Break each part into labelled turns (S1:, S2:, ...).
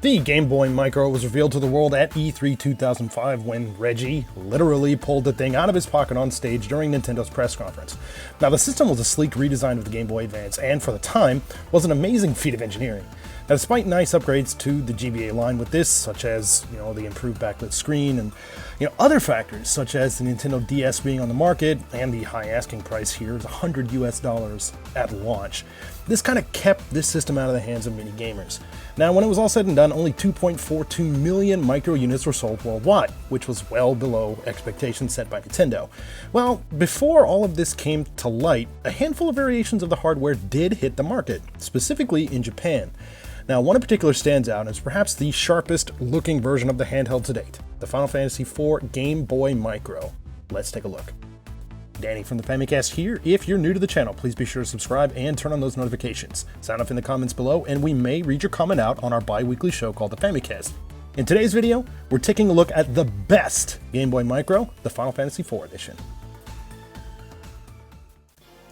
S1: The Game Boy Micro was revealed to the world at E3 2005 when Reggie literally pulled the thing out of his pocket on stage during Nintendo's press conference. Now, the system was a sleek redesign of the Game Boy Advance and, for the time, was an amazing feat of engineering. Now, despite nice upgrades to the GBA line with this, such as, the improved backlit screen and, other factors such as the Nintendo DS being on the market and the high asking price here is $100 at launch, this kind of kept this system out of the hands of many gamers. Now, when it was all said and done, only 2.42 million micro units were sold worldwide, which was well below expectations set by Nintendo. Well, before all of this came to light, a handful of variations of the hardware did hit the market, specifically in Japan. Now, one in particular stands out as perhaps the sharpest looking version of the handheld to date, the Final Fantasy IV Game Boy Micro. Let's take a look. Danny from the Famicast here. If you're new to the channel, please be sure to subscribe and turn on those notifications. Sound off in the comments below, and we may read your comment out on our bi-weekly show called the Famicast. In today's video, we're taking a look at the best Game Boy Micro, the Final Fantasy IV edition.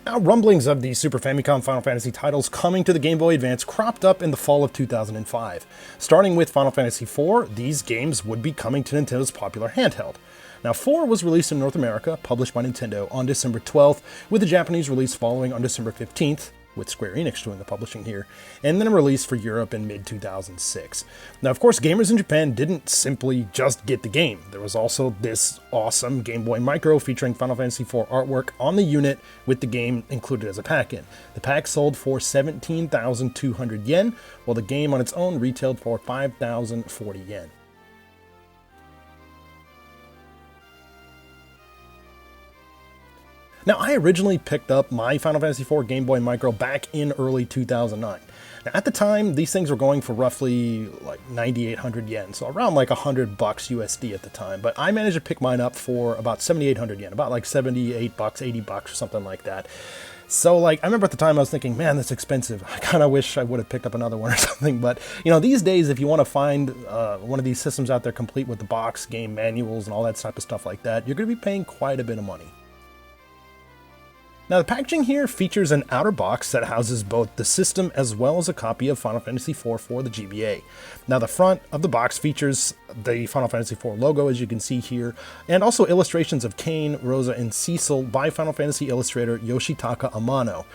S1: Now, rumblings of the Super Famicom Final Fantasy titles coming to the Game Boy Advance cropped up in the fall of 2005. Starting with Final Fantasy IV, these games would be coming to Nintendo's popular handheld. Now, 4 was released in North America, published by Nintendo, on December 12th, with the Japanese release following on December 15th, with Square Enix doing the publishing here, and then a release for Europe in mid-2006. Now, of course, gamers in Japan didn't simply just get the game. There was also this awesome Game Boy Micro featuring Final Fantasy IV artwork on the unit with the game included as a pack-in. The pack sold for 17,200 yen, while the game on its own retailed for 5,040 yen. Now, I originally picked up my Final Fantasy IV Game Boy Micro back in early 2009. Now, at the time, these things were going for roughly like 9,800 yen, so around like $100 USD at the time. But I managed to pick mine up for about 7,800 yen, about like $78, $80 or something like that. So, I remember at the time I was thinking, man, that's expensive. I kind of wish I would have picked up another one or something. But, these days, if you want to find one of these systems out there complete with the box, game manuals, and all that type of stuff like that, you're going to be paying quite a bit of money. Now, the packaging here features an outer box that houses both the system as well as a copy of Final Fantasy IV for the GBA. Now, the front of the box features the Final Fantasy IV logo, as you can see here, and also illustrations of Kane, Rosa, and Cecil by Final Fantasy illustrator Yoshitaka Amano.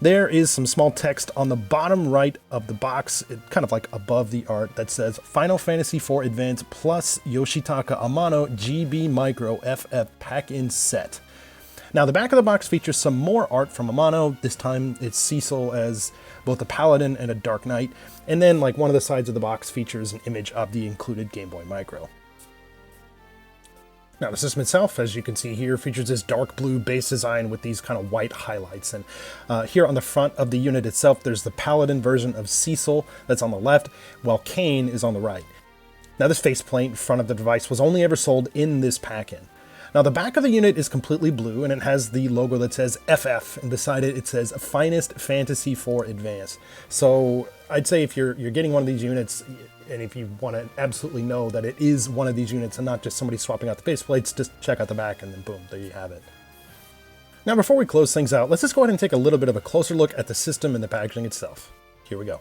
S1: There is some small text on the bottom right of the box, kind of like above the art, that says Final Fantasy IV Advance plus Yoshitaka Amano GB Micro FF Pack-In Set. Now, the back of the box features some more art from Amano. This time it's Cecil as both a paladin and a dark knight. And then, one of the sides of the box features an image of the included Game Boy Micro. Now, the system itself, as you can see here, features this dark blue base design with these kind of white highlights. And here on the front of the unit itself, there's the paladin version of Cecil that's on the left, while Kane is on the right. Now, this faceplate in front of the device was only ever sold in this pack-in. Now, the back of the unit is completely blue, and it has the logo that says FF, and beside it, it says Finest Fantasy IV Advance. So I'd say if you're getting one of these units, and if you want to absolutely know that it is one of these units and not just somebody swapping out the faceplates, just check out the back, and then boom, there you have it. Now, before we close things out, let's just go ahead and take a little bit of a closer look at the system and the packaging itself. Here we go.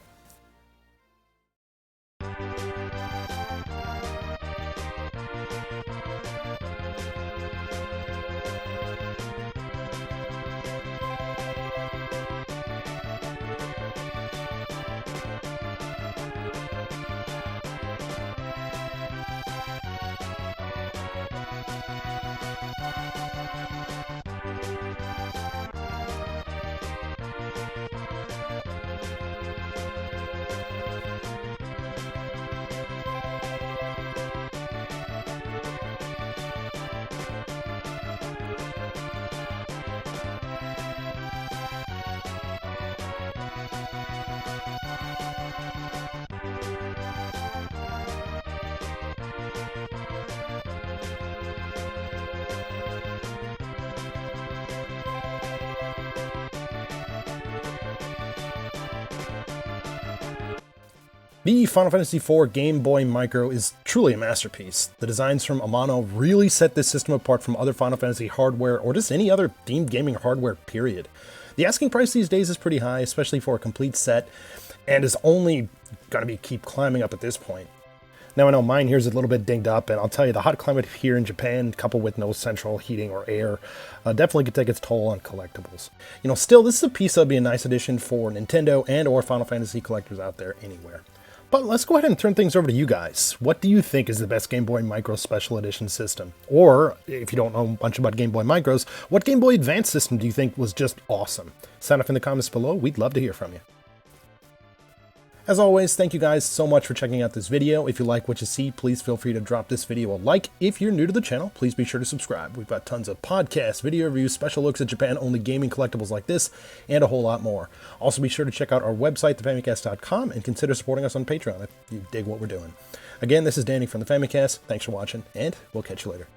S1: The Final Fantasy IV Game Boy Micro is truly a masterpiece. The designs from Amano really set this system apart from other Final Fantasy hardware or just any other themed gaming hardware, period. The asking price these days is pretty high, especially for a complete set, and is only going to keep climbing up at this point. Now, I know mine here's a little bit dinged up, and I'll tell you, the hot climate here in Japan, coupled with no central heating or air, definitely could take its toll on collectibles. Still, this is a piece that would be a nice addition for Nintendo and or Final Fantasy collectors out there anywhere. But let's go ahead and turn things over to you guys. What do you think is the best Game Boy Micro Special Edition system? Or, if you don't know much about Game Boy Micros, what Game Boy Advance system do you think was just awesome? Sound off in the comments below. We'd love to hear from you. As always, thank you guys so much for checking out this video. If you like what you see, please feel free to drop this video a like. If you're new to the channel, please be sure to subscribe. We've got tons of podcasts, video reviews, special looks at Japan-only gaming collectibles like this, and a whole lot more. Also, be sure to check out our website, thefamicast.com, and consider supporting us on Patreon if you dig what we're doing. Again, this is Danny from the Famicast. Thanks for watching, and we'll catch you later.